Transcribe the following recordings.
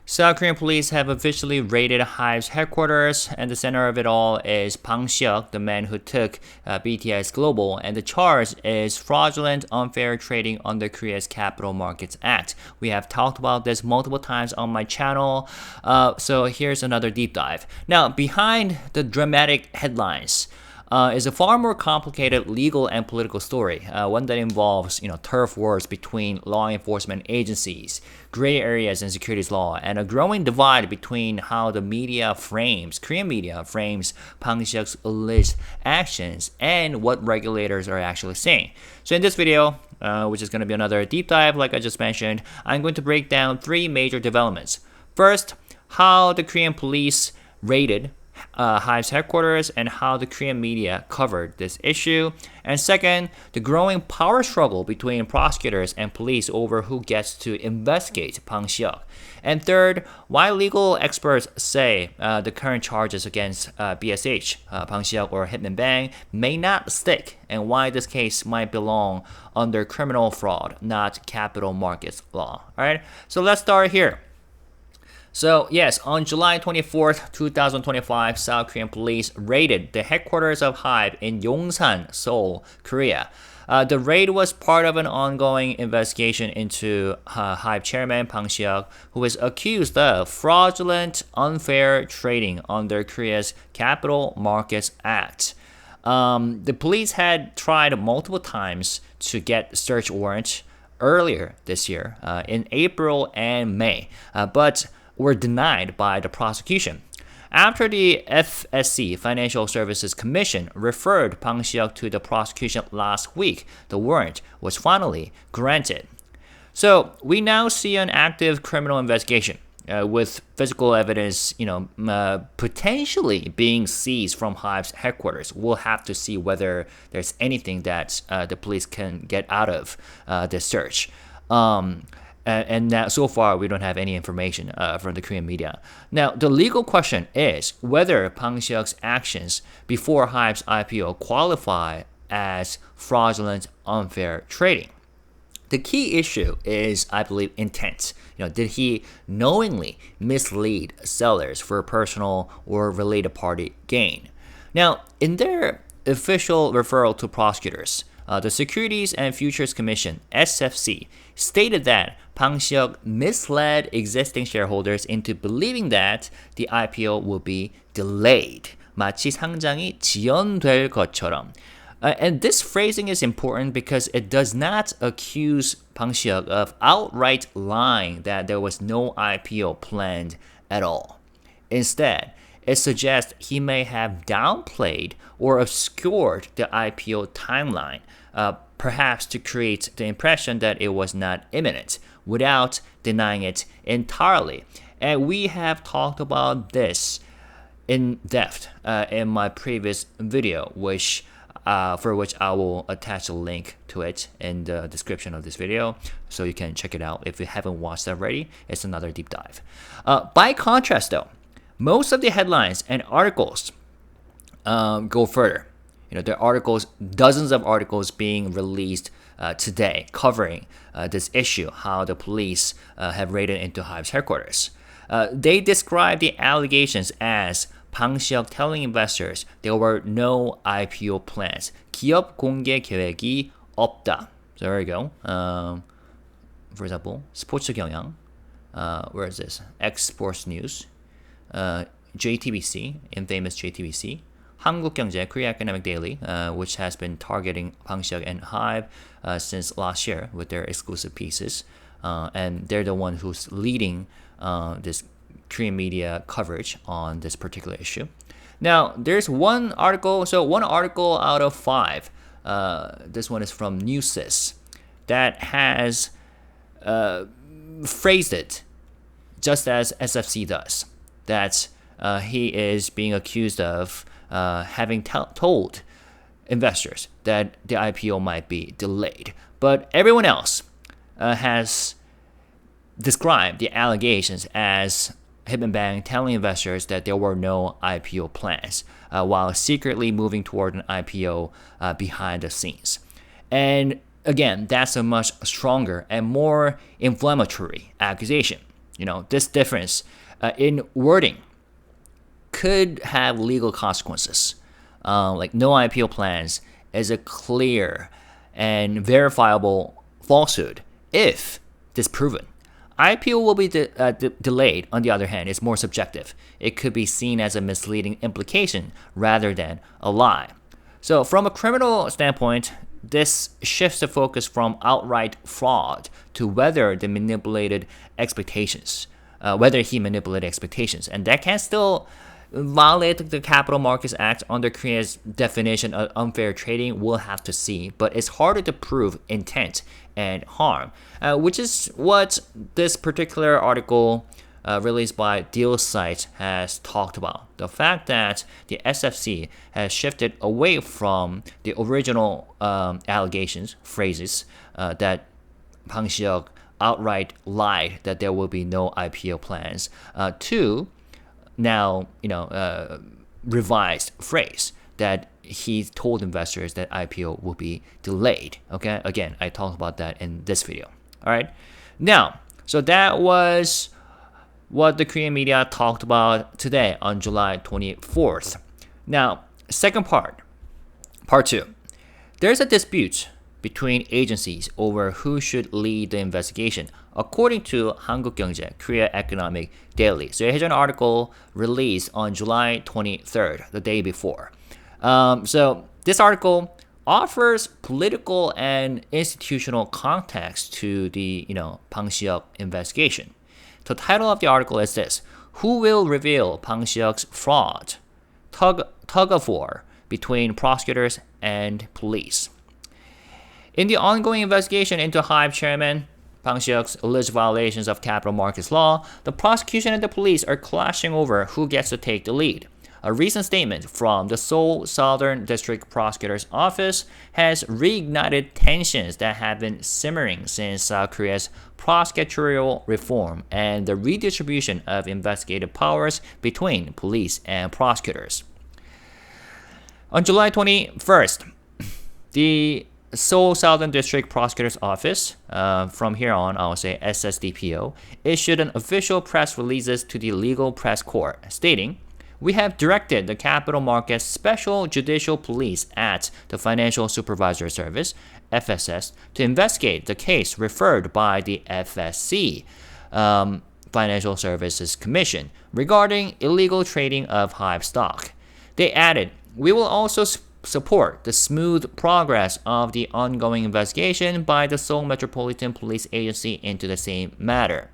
South Korean police have officially raided HYBE's headquarters, and the center of it all is Bang Si-hyuk, the man who took BTS global, and the charge is fraudulent, unfair trading under Korea's Capital Markets Act. We have talked about this multiple times on my channel, so here's another deep dive. Now, behind the dramatic headlines, is a far more complicated legal and political story, one that involves turf wars between law enforcement agencies, gray areas in securities law, and a growing divide between how the Korean media frames Bang Si-hyuk's alleged actions and what regulators are actually saying. So in this video, which is going to be another deep dive like I just mentioned, I'm going to break down three major developments. First, how the Korean police raided HYBE's headquarters and how the Korean media covered this issue. And second, the growing power struggle between prosecutors and police over who gets to investigate Bang Si-hyuk. And third, why legal experts say the current charges against BSH, Bang Si-hyuk or Hitman Bang, may not stick, and why this case might belong under criminal fraud, not capital markets law. Alright, so let's start here. So yes, on July 24th, 2025, South Korean police raided the headquarters of HYBE in Yongsan, Seoul, Korea. The raid was part of an ongoing investigation into HYBE chairman Bang Si-hyuk, who is accused of fraudulent, unfair trading under Korea's Capital Markets Act. The police had tried multiple times to get search warrants earlier this year, in April and May, but were denied by the prosecution. After the FSC, Financial Services Commission, referred Bang Si-hyuk to the prosecution last week, the warrant was finally granted. So we now see an active criminal investigation with physical evidence, potentially being seized from HYBE's headquarters. We'll have to see whether there's anything that the police can get out of the search. And now, so far, we don't have any information from the Korean media. Now, the legal question is whether Bang Si-hyuk's actions before HYBE's IPO qualify as fraudulent, unfair trading. The key issue is, I believe, intent. Did he knowingly mislead sellers for personal or related party gain? Now, in their official referral to prosecutors, the Securities and Futures Commission, SFC, stated that Bang Si-hyuk misled existing shareholders into believing that the IPO will be delayed. 마치 상장이 지연될 것처럼. And this phrasing is important because it does not accuse Bang Si-hyuk of outright lying that there was no IPO planned at all. Instead, it suggests he may have downplayed or obscured the IPO timeline, perhaps to create the impression that it was not imminent, without denying it entirely. And we have talked about this in depth in my previous video, for which I will attach a link to it in the description of this video, so you can check it out if you haven't watched that already. It's another deep dive. By contrast, though, most of the headlines and articles go further. There are articles, dozens of articles being released today covering this issue, how the police have raided into HYBE's headquarters. They describe the allegations as Bang Si-hyuk telling investors there were no IPO plans. 기업 공개 계획이 없다. So there you go. For example, 스포츠 경향. Where is this? X Sports News. JTBC, infamous JTBC. 한국경제, Korea Economic Daily, which has been targeting Bang Si-hyuk and HYBE since last year with their exclusive pieces. And they're the one who's leading this Korean media coverage on this particular issue. Now, there's one article, so one article out of 5, this one is from Newsys, that has phrased it just as SFC does, that he is being accused of having told investors that the IPO might be delayed. But everyone else has described the allegations as Hitman Bang telling investors that there were no IPO plans, while secretly moving toward an IPO behind the scenes. And again, that's a much stronger and more inflammatory accusation. This difference in wording could have legal consequences. Like no IPO plans is a clear and verifiable falsehood if disproven. IPO will be delayed, on the other hand, is more subjective. It could be seen as a misleading implication rather than a lie. So from a criminal standpoint, this shifts the focus from outright fraud to whether he manipulated expectations. And that can still violate the Capital Markets Act under Korea's definition of unfair trading. We'll have to see, but it's harder to prove intent and harm, which is what this particular article released by Deal Site has talked about. The fact that the SFC has shifted away from the original allegations, phrases that Bang Si-hyuk outright lied that there will be no IPO plans, to now, revised phrase that he told investors that IPO will be delayed. Okay, again, I talked about that in this video. All right, now, so that was what the Korean media talked about today on July 24th. Now, second part 2. There's a dispute between agencies over who should lead the investigation, according to 한국경제, Korea Economic Daily. So here's an article released on July 23rd, the day before. So this article offers political and institutional context to the Bang Si-hyuk investigation. The title of the article is this: Who will reveal Bang Si-hyuk's fraud? Tug of war between prosecutors and police. In the ongoing investigation into HYBE chairman Bang Si-hyuk's alleged violations of capital markets law, the prosecution and the police are clashing over who gets to take the lead. A recent statement from the Seoul Southern District Prosecutor's Office has reignited tensions that have been simmering since South Korea's prosecutorial reform and the redistribution of investigative powers between police and prosecutors. On July 21st, the Seoul Southern District Prosecutor's Office, from here on I will say SSDPO, issued an official press releases to the Legal Press Corps stating, "We have directed the Capital Markets Special Judicial Police at the Financial Supervisory Service, FSS, to investigate the case referred by the FSC, Financial Services Commission, regarding illegal trading of HYBE stock." They added, "We will also support the smooth progress of the ongoing investigation by the Seoul Metropolitan Police Agency into the same matter."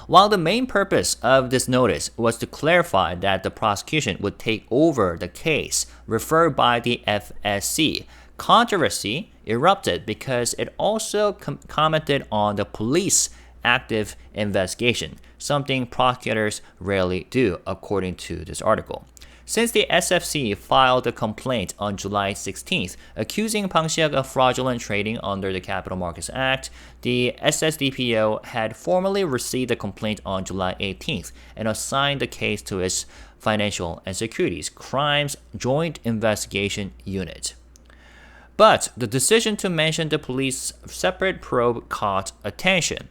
While the main purpose of this notice was to clarify that the prosecution would take over the case referred by the FSC, controversy erupted because it also commented on the police active investigation, something prosecutors rarely do, according to this article. Since the SFC filed a complaint on July 16th accusing Bang Si-hyuk of fraudulent trading under the Capital Markets Act, the SSDPO had formally received the complaint on July 18th and assigned the case to its Financial and Securities Crimes Joint Investigation Unit. But the decision to mention the police separate probe caught attention.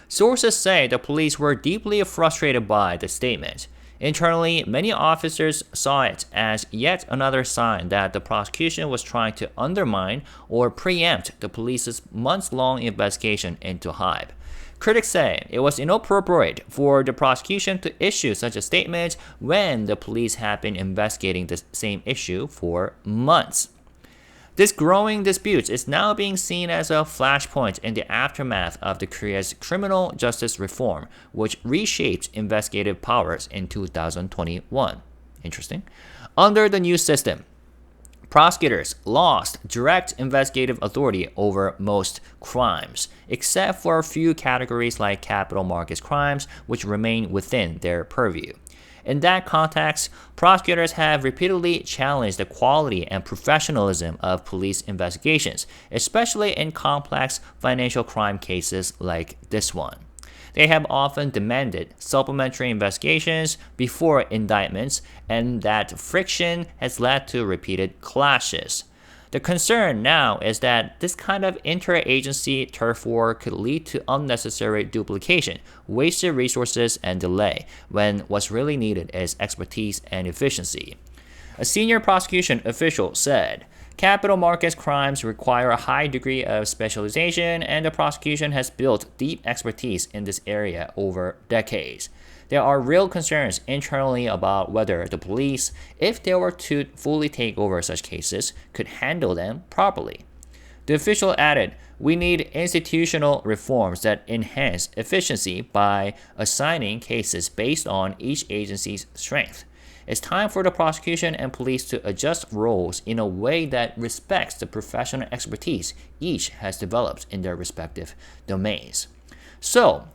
Sources say the police were deeply frustrated by the statement. Internally, many officers saw it as yet another sign that the prosecution was trying to undermine or preempt the police's months-long investigation into HYBE. Critics say it was inappropriate for the prosecution to issue such a statement when the police had been investigating the same issue for months. This growing dispute is now being seen as a flashpoint in the aftermath of the Korea's criminal justice reform, which reshaped investigative powers in 2021. Interesting. Under the new system, prosecutors lost direct investigative authority over most crimes, except for a few categories like capital markets crimes, which remain within their purview. In that context, prosecutors have repeatedly challenged the quality and professionalism of police investigations, especially in complex financial crime cases like this one. They have often demanded supplementary investigations before indictments, and that friction has led to repeated clashes. The concern now is that this kind of interagency turf war could lead to unnecessary duplication, wasted resources, and delay, when what's really needed is expertise and efficiency. A senior prosecution official said, capital markets crimes require a high degree of specialization, and the prosecution has built deep expertise in this area over decades. There are real concerns internally about whether the police, if they were to fully take over such cases, could handle them properly. The official added, we need institutional reforms that enhance efficiency by assigning cases based on each agency's strength. It's time for the prosecution and police to adjust roles in a way that respects the professional expertise each has developed in their respective domains. So,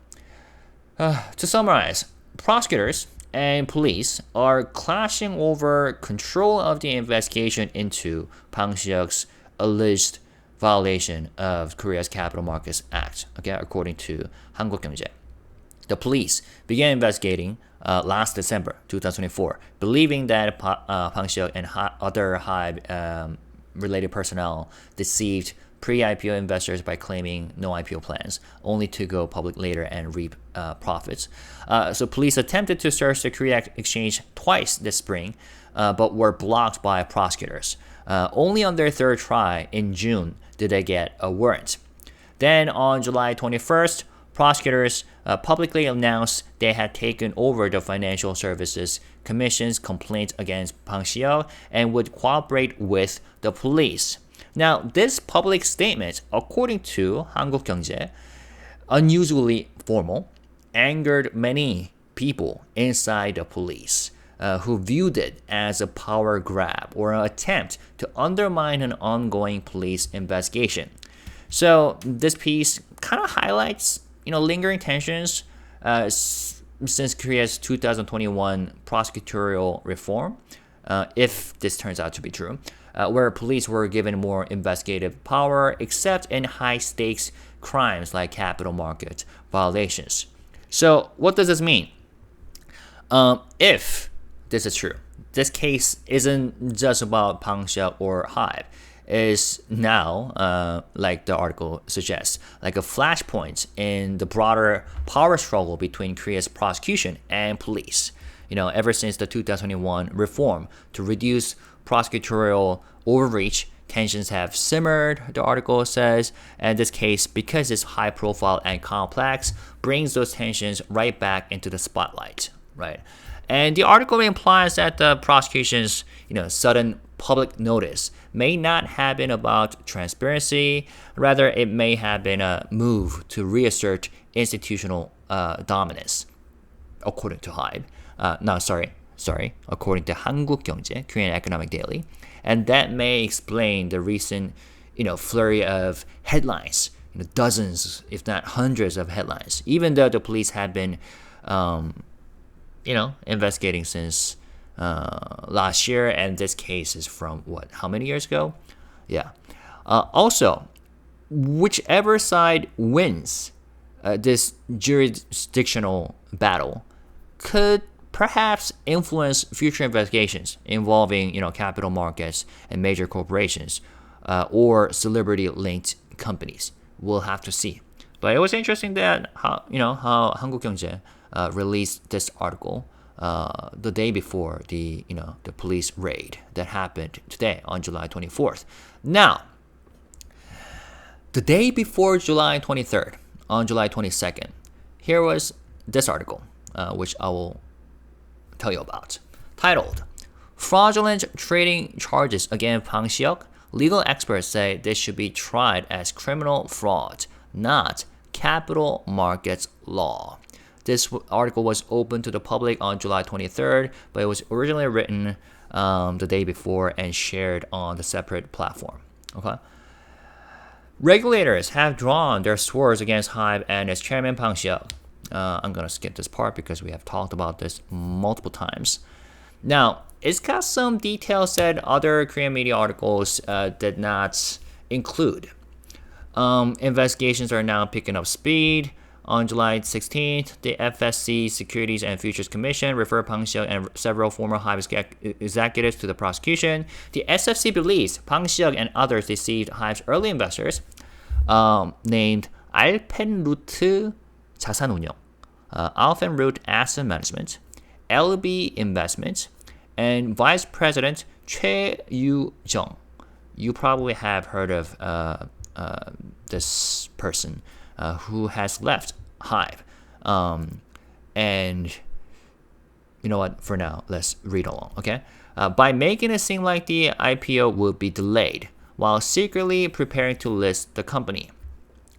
to summarize, prosecutors and police are clashing over control of the investigation into Bang Si-hyuk's alleged violation of Korea's Capital Markets Act, okay, according to 한국경제. The police began investigating last December 2024, believing that Bang Si-hyuk and other HYBE related personnel deceived pre-IPO investors by claiming no IPO plans, only to go public later and reap profits. So police attempted to search the Korea exchange twice this spring, but were blocked by prosecutors. Only on their third try in June did they get a warrant. Then on July 21st, prosecutors publicly announced they had taken over the Financial Services Commission's complaint against Bang Si-hyuk and would cooperate with the police. Now, this public statement, according to 한국경제, unusually formal, angered many people inside the police who viewed it as a power grab or an attempt to undermine an ongoing police investigation. So this piece kind of highlights, lingering tensions since Korea's 2021 prosecutorial reform, if this turns out to be true, where police were given more investigative power, except in high-stakes crimes like capital market violations. So what does this mean? If this is true, this case isn't just about Bang Si-hyuk or HYBE. Is now, like the article suggests, like a flashpoint in the broader power struggle between Korea's prosecution and police. Ever since the 2021 reform to reduce prosecutorial overreach, tensions have simmered, the article says, and this case, because it's high profile and complex, brings those tensions right back into the spotlight, right? And the article implies that the prosecution's, sudden public notice may not have been about transparency. Rather, it may have been a move to reassert institutional dominance, according to HYBE. According to 한국경제, Korean Economic Daily. And that may explain the recent, flurry of headlines, dozens, if not hundreds of headlines, even though the police had been, investigating since last year, and this case is from how many years ago? Yeah. Also, whichever side wins this jurisdictional battle could perhaps influence future investigations involving, capital markets and major corporations or celebrity-linked companies. We'll have to see. But it was interesting that how 한국경제 released this article the day before the police raid that happened today on July 24th. Now, the day before July 23rd, on July 22nd, here was this article, which I will tell you about, titled "Fraudulent Trading Charges Against Bang Si-hyuk. Legal experts say this should be tried as criminal fraud, not capital markets law." This article was open to the public on July 23rd, but it was originally written the day before and shared on the separate platform. Okay. Regulators have drawn their swords against HYBE and its chairman Bang Si-hyuk. I'm going to skip this part because we have talked about this multiple times. Now, it's got some details that other Korean media articles did not include. Investigations are now picking up speed On July 16th, the FSC Securities and Futures Commission referred Bang Si-hyuk and several former HYBE executives to the prosecution. The SFC believes Bang Si-hyuk and others deceived HYBE's early investors, named 알펜루트 자산운용, Alphenroot Asset Management, LB Investment, and Vice President 최유정. You probably have heard of this person who has left HYBE. And you know what? For now, let's read along, okay? By making it seem like the IPO would be delayed while secretly preparing to list the company.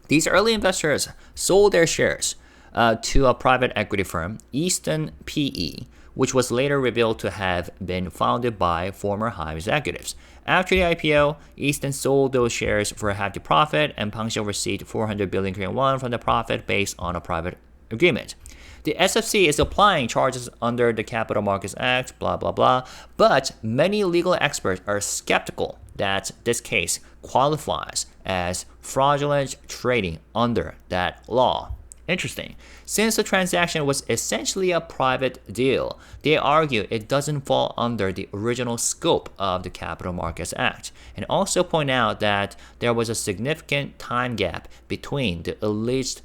These early investors sold their shares to a private equity firm, Easton PE, which was later revealed to have been founded by former HYBE executives. After the IPO, Easton sold those shares for half the profit, and Bang Si-hyuk received 400 billion Korean won from the profit based on a private agreement. The SFC is applying charges under the Capital Markets Act, blah, blah, blah, but many legal experts are skeptical that this case qualifies as fraudulent trading under that law. Interesting. Since the transaction was essentially a private deal, they argue it doesn't fall under the original scope of the Capital Markets Act, and also point out that there was a significant time gap between the alleged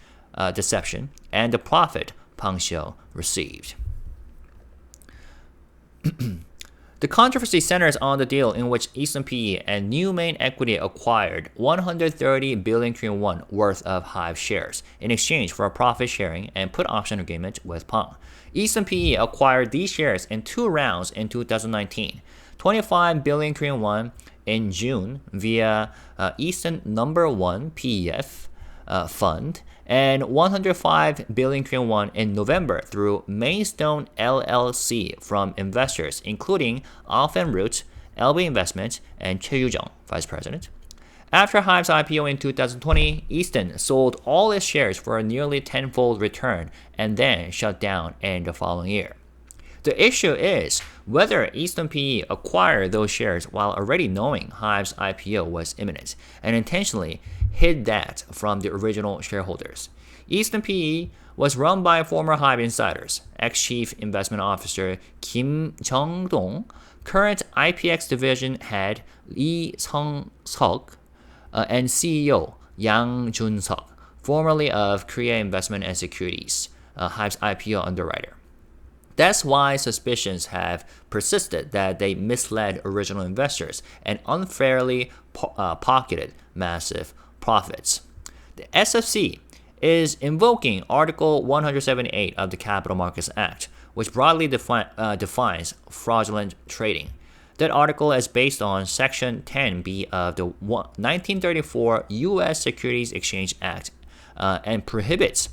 deception and the profit Bang Si-hyuk received. The controversy centers on the deal in which Easton PE and New Main Equity acquired 130 billion Korean won worth of HYBE shares in exchange for a profit sharing and put option agreement with Bang. Easton PE acquired these shares in 2 rounds in 2019, 25 billion Korean won in June via Easton Number 1 PEF fund, and 105 billion Korean won in November through Mainstone LLC from investors including Alphenroot, LB Investment, and 최유정, vice president. After HYBE's IPO in 2020, Easton sold all its shares for a nearly tenfold return and then shut down in the following year. The issue is whether Easton PE acquired those shares while already knowing HYBE's IPO was imminent and intentionally hid that from the original shareholders. Easton PE was run by former HYBE insiders, ex-chief investment officer Kim Jong-dong, current IPX division head Lee Sung-seok, and CEO Yang Jun-seok, formerly of Korea Investment and Securities, HYBE's IPO underwriter. That's why suspicions have persisted that they misled original investors and unfairly pocketed massive profits. The SFC is invoking Article 178 of the Capital Markets Act, which broadly defines fraudulent trading. That article is based on Section 10B of the 1934 U.S. Securities Exchange Act and prohibits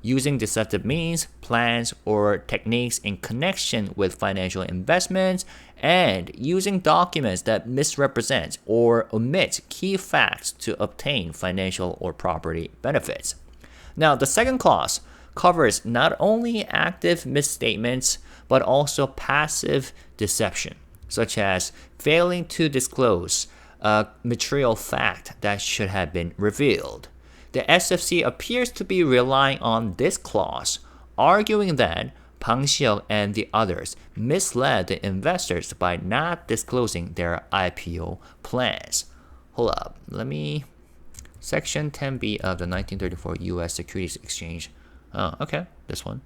using deceptive means, plans, or techniques in connection with financial investments, and using documents that misrepresent or omit key facts to obtain financial or property benefits. Now, the second clause covers not only active misstatements, but also passive deception, such as failing to disclose a material fact that should have been revealed. The SFC appears to be relying on this clause, arguing that Bang Si-hyuk and the others misled the investors by not disclosing their IPO plans. Hold up, Section 10B of the 1934 U.S. Securities Exchange. Oh, okay, this one.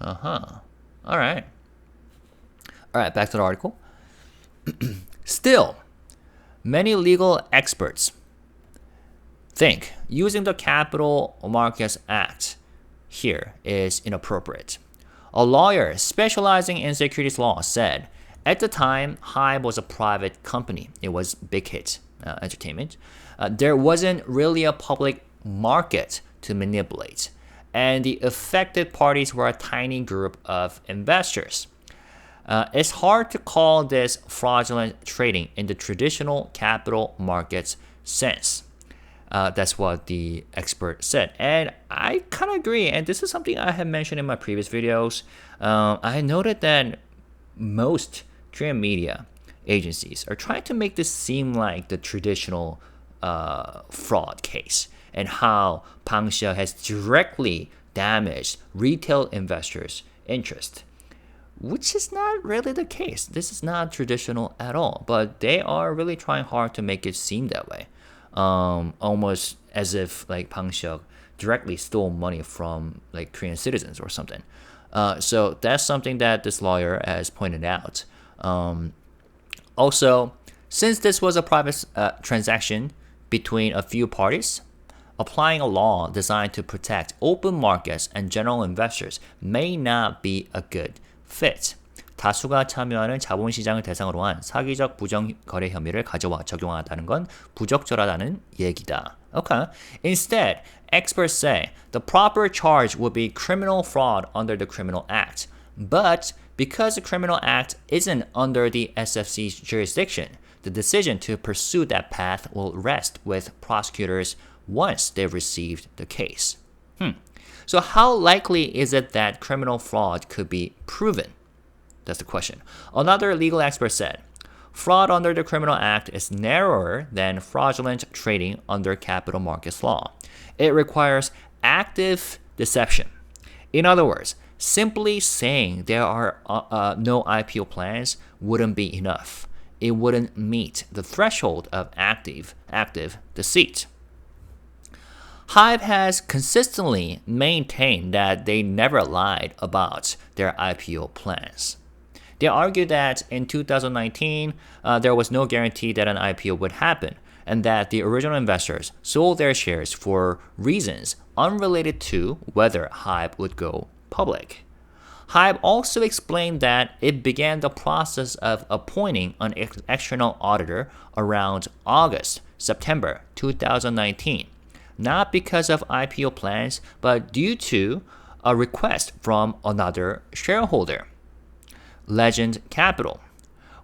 All right, back to the article. Still, many legal experts think using the Capital Markets Act here is inappropriate. A lawyer specializing in securities law said, at the time, HYBE was a private company. It was Big Hit Entertainment. There wasn't really a public market to manipulate, and the affected parties were a tiny group of investors. It's hard to call this fraudulent trading in the traditional capital markets sense. That's what the expert said. And I kind of agree. And this is something I have mentioned in my previous videos. I noted that most Korean media agencies are trying to make this seem like the traditional fraud case. and how Bang Si-hyuk has directly damaged retail investors' interest. Which is not really the case. This is not traditional at all, but they are really trying hard to make it seem that way. Almost as if like Bang Si-hyuk directly stole money from like Korean citizens or something. So that's something that this lawyer has pointed out. Also, since this was a private transaction between a few parties, applying a law designed to protect open markets and general investors may not be a good fit. 다수가 참여하는 자본시장을 대상으로 한 사기적 부정거래 혐의를 가져와 적용하다는 건 부적절하다는 얘기다. Okay. Instead, experts say the proper charge would be criminal fraud under the Criminal Act. But because the Criminal Act isn't under the SFC's jurisdiction, the decision to pursue that path will rest with prosecutors once they've received the case. So how likely is it that criminal fraud could be proven? That's the question. Another legal expert said, fraud under the Criminal Act is narrower than fraudulent trading under capital markets law. It requires active deception. In other words, simply saying there are no IPO plans wouldn't be enough. It wouldn't meet the threshold of active deceit. HYBE has consistently maintained that they never lied about their IPO plans. They argued that in 2019, there was no guarantee that an IPO would happen, and that the original investors sold their shares for reasons unrelated to whether HYBE would go public. HYBE also explained that it began the process of appointing an external auditor around September 2019, not because of IPO plans, but due to a request from another shareholder, Legend Capital.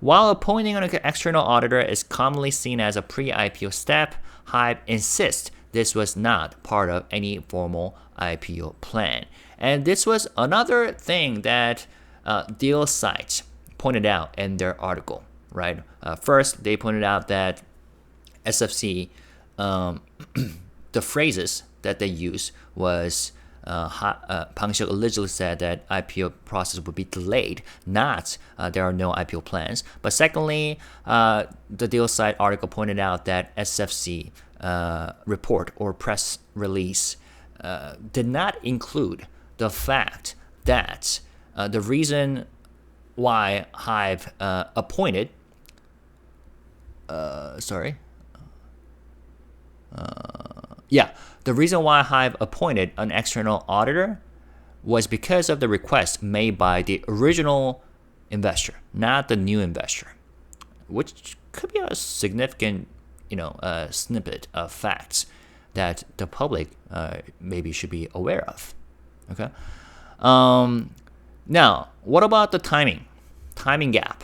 While appointing an external auditor is commonly seen as a pre-IPO step, HYBE insists this was not part of any formal IPO plan. And this was another thing that deal sites pointed out in their article, right? First, they pointed out that SFC, the phrases that they used was Bang Si-hyuk allegedly said that IPO process would be delayed, not there are no IPO plans. But secondly, the deal site article pointed out that SFC report or press release did not include the fact that the reason why HYBE appointed the reason why HYBE appointed an external auditor was because of the request made by the original investor, not the new investor, which could be a significant, snippet of facts that the public maybe should be aware of. Okay. Now, what about the timing gap?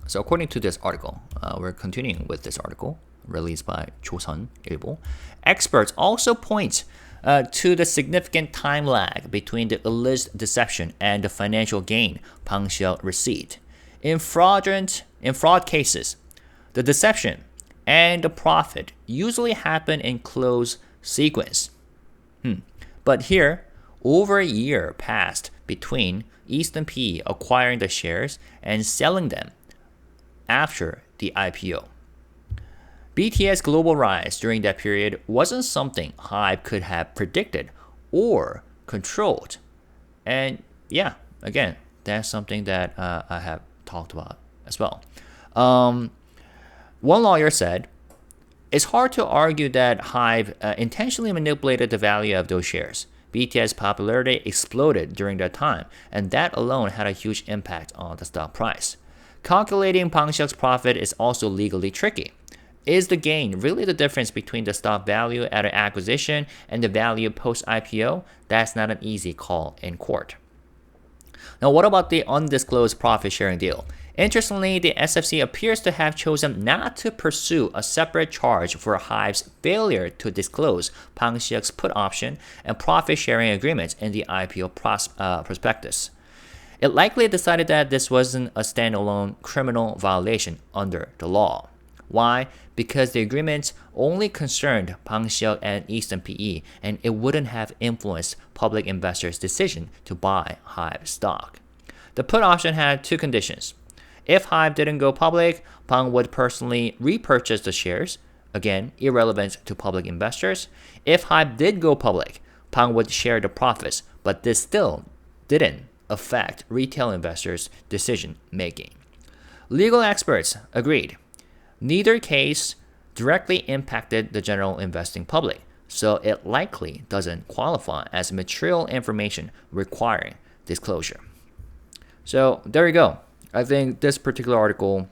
So according to this article, we're continuing with this article released by 조선일보. Experts also point to the significant time lag between the alleged deception and the financial gain Bang Si-hyuk received. In fraud cases, the deception and the profit usually happen in close sequence. But here, over a year passed between Eastern PE acquiring the shares and selling them after the IPO. BTS global rise during that period wasn't something HYBE could have predicted or controlled. And yeah, again, that's something that I have talked about as well. One lawyer said, it's hard to argue that HYBE intentionally manipulated the value of those shares. BTS popularity exploded during that time, and that alone had a huge impact on the stock price. Calculating Bang Si-hyuk's profit is also legally tricky. Is the gain really the difference between the stock value at an acquisition and the value post-IPO? That's not an easy call in court. Now, what about the undisclosed profit-sharing deal? Interestingly, the SFC appears to have chosen not to pursue a separate charge for HYBE's failure to disclose Bang Si-hyuk's put option and profit-sharing agreements in the IPO prospectus. It likely decided that this wasn't a standalone criminal violation under the law. Why? Because the agreement only concerned Bang Si-hyuk and Eastern PE, and it wouldn't have influenced public investors' decision to buy HYBE stock. The put option had two conditions. If HYBE didn't go public, Bang would personally repurchase the shares, again, irrelevant to public investors. If HYBE did go public, Bang would share the profits, but this still didn't affect retail investors' decision making. Legal experts agreed. Neither case directly impacted the general investing public, so it likely doesn't qualify as material information requiring disclosure. So there you go. I think this particular article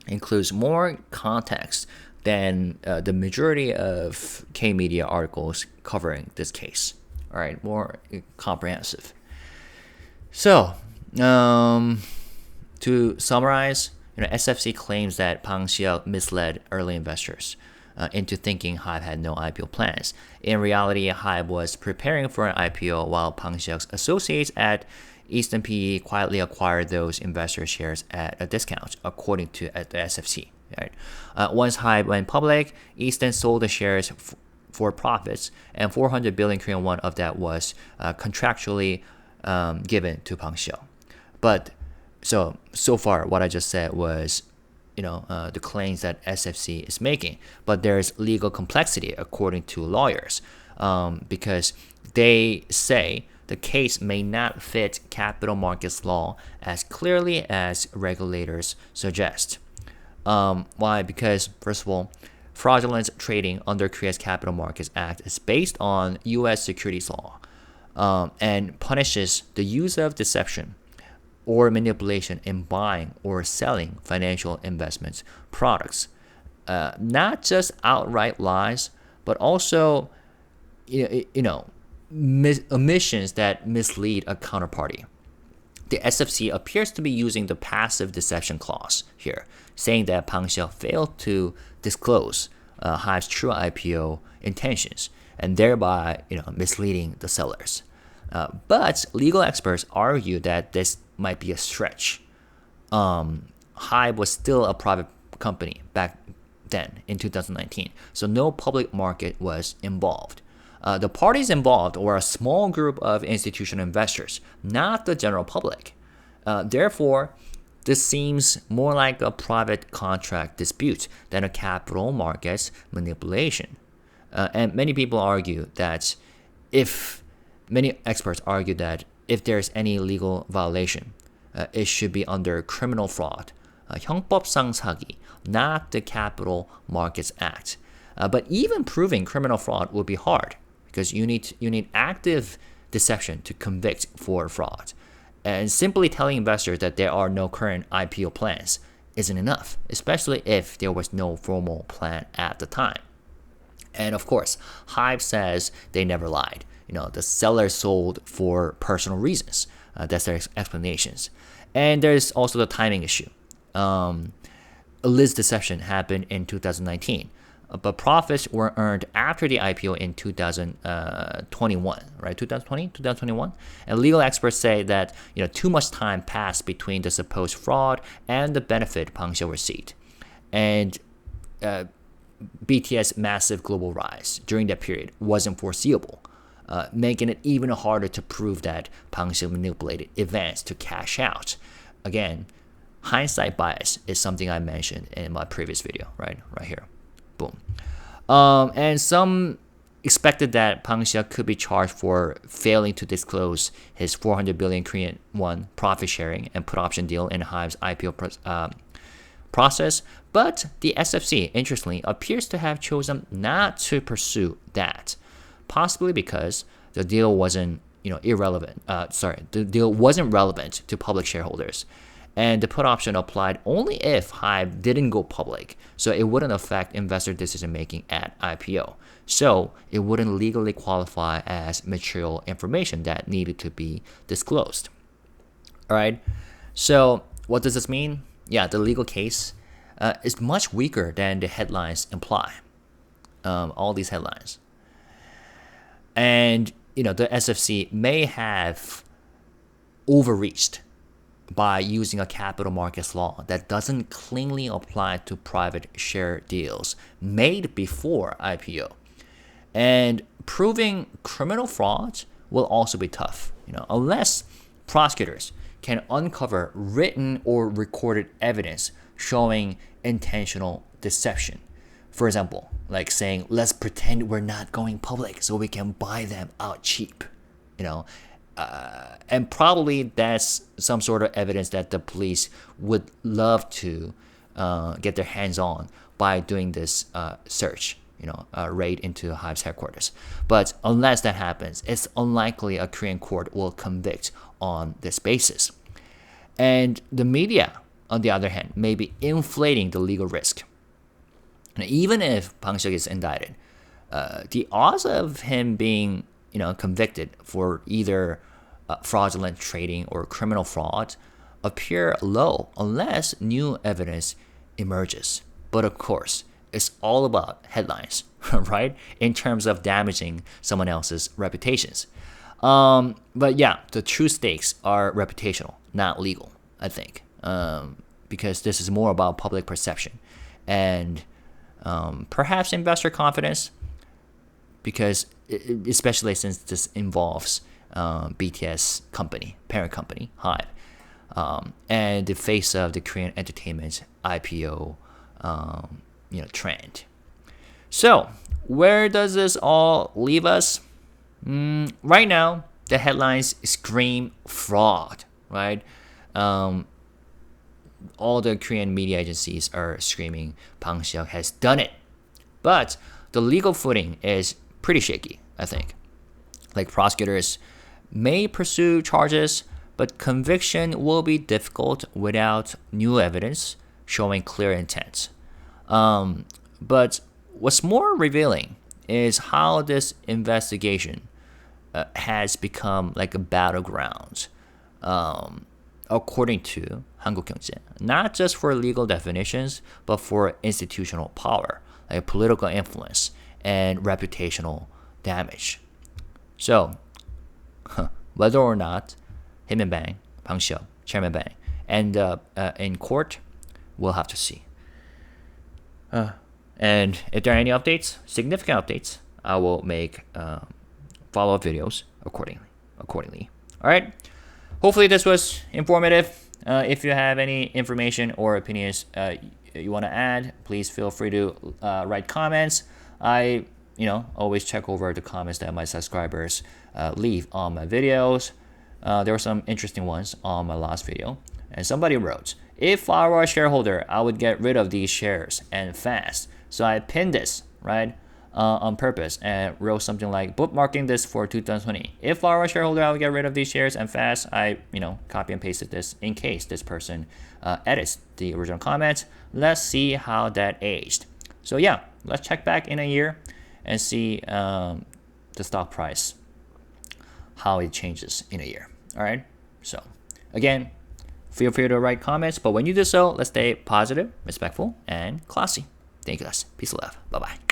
includes more context than the majority of K-media articles covering this case. All right, more comprehensive. So, to summarize, SFC claims that Bang Si-hyuk misled early investors into thinking HYBE had no IPO plans. In reality, HYBE was preparing for an IPO while Bang Si-hyuk's associates at Eastern PE quietly acquired those investor shares at a discount, according to the SFC. Right? Once HYBE went public, Eastern sold the shares for profits, and 400 billion Korean won of that was contractually given to Bang Si-hyuk. But so far, what I just said was, the claims that SFC is making. But there's legal complexity according to lawyers, because they say the case may not fit capital markets law as clearly as regulators suggest. Why? Because, first of all, fraudulent trading under Korea's Capital Markets Act is based on U.S. securities law and punishes the use of deception or manipulation in buying or selling financial investments products. Not just outright lies, but also, omissions that mislead a counterparty. The SFC appears to be using the passive deception clause here, saying that Bang Si-hyuk failed to disclose HYBE's true IPO intentions and thereby, misleading the sellers. But legal experts argue that this might be a stretch. HYBE was still a private company back then in 2019, so no public market was involved. The parties involved were a small group of institutional investors, not the general public. Therefore, this seems more like a private contract dispute than a capital markets manipulation. And many experts argue that if there's any legal violation, it should be under criminal fraud, 형법상 사기, not the Capital Markets Act. But even proving criminal fraud would be hard because you need active deception to convict for fraud. And simply telling investors that there are no current IPO plans isn't enough, especially if there was no formal plan at the time. And of course, HYBE says they never lied. The seller sold for personal reasons. That's their explanations. And there's also the timing issue. Liz deception happened in 2019, but profits were earned after the IPO in 2021, right? 2021. And legal experts say that too much time passed between the supposed fraud and the benefit Bang Si-hyuk received, and BTS' massive global rise during that period wasn't foreseeable, making it even harder to prove that Bang Si-hyuk manipulated events to cash out. Again, hindsight bias is something I mentioned in my previous video, right here. Boom. And some expected that Bang Si-hyuk could be charged for failing to disclose his 400 billion Korean won profit sharing and put option deal in HYBE's IPO process, but the SFC, interestingly, appears to have chosen not to pursue that, possibly because the deal wasn't the deal wasn't relevant to public shareholders. And the put option applied only if HYBE didn't go public, so it wouldn't affect investor decision making at IPO. So it wouldn't legally qualify as material information that needed to be disclosed. All right. So what does this mean? Yeah, the legal case is much weaker than the headlines imply. All these headlines, and the SFC may have overreached by using a capital markets law that doesn't cleanly apply to private share deals made before IPO. And proving criminal fraud will also be tough, unless prosecutors can uncover written or recorded evidence showing intentional deception. For example, like saying, let's pretend we're not going public so we can buy them out cheap, and probably that's some sort of evidence that the police would love to get their hands on by doing this search, raid into HYBE's headquarters. But unless that happens, it's unlikely a Korean court will convict on this basis. And the media, on the other hand, may be inflating the legal risk. And even if Bang Si-hyuk is indicted, the odds of him being convicted for either fraudulent trading or criminal fraud appear low unless new evidence emerges. But of course, it's all about headlines, right? In terms of damaging someone else's reputations. But yeah, the true stakes are reputational, not legal, I think, because this is more about public perception and perhaps investor confidence, because especially since this involves BTS company, parent company, HYBE, and the face of the Korean entertainment IPO trend. So where does this all leave us? Right now, the headlines scream fraud, right? All the Korean media agencies are screaming Bang Si-hyuk has done it. But the legal footing is pretty shaky, I think. Like, prosecutors may pursue charges, but conviction will be difficult without new evidence showing clear intent. But what's more revealing is how this investigation has become like a battleground, according to 한국경제, not just for legal definitions, but for institutional power, like political influence and reputational damage. So, whether or not him and Bang Si-hyuk, Chairman Bang, end up in court, we'll have to see. And if there are any updates, significant updates, I will make follow-up videos accordingly. All right. Hopefully this was informative. If you have any information or opinions you want to add, please feel free to write comments. I always check over the comments that my subscribers leave on my videos. There were some interesting ones on my last video. And somebody wrote, if I were a shareholder, I would get rid of these shares and fast. So I pinned this, right, on purpose and wrote something like, bookmarking this for 2020. If I were a shareholder, I would get rid of these shares and fast. I, copy and pasted this in case this person edits the original comment. Let's see how that aged. So yeah, let's check back in a year and see the stock price, how it changes in a year. All right. So again, feel free to write comments, but when you do so, let's stay positive, respectful, and classy. Thank you guys. Peace and love. Bye-bye.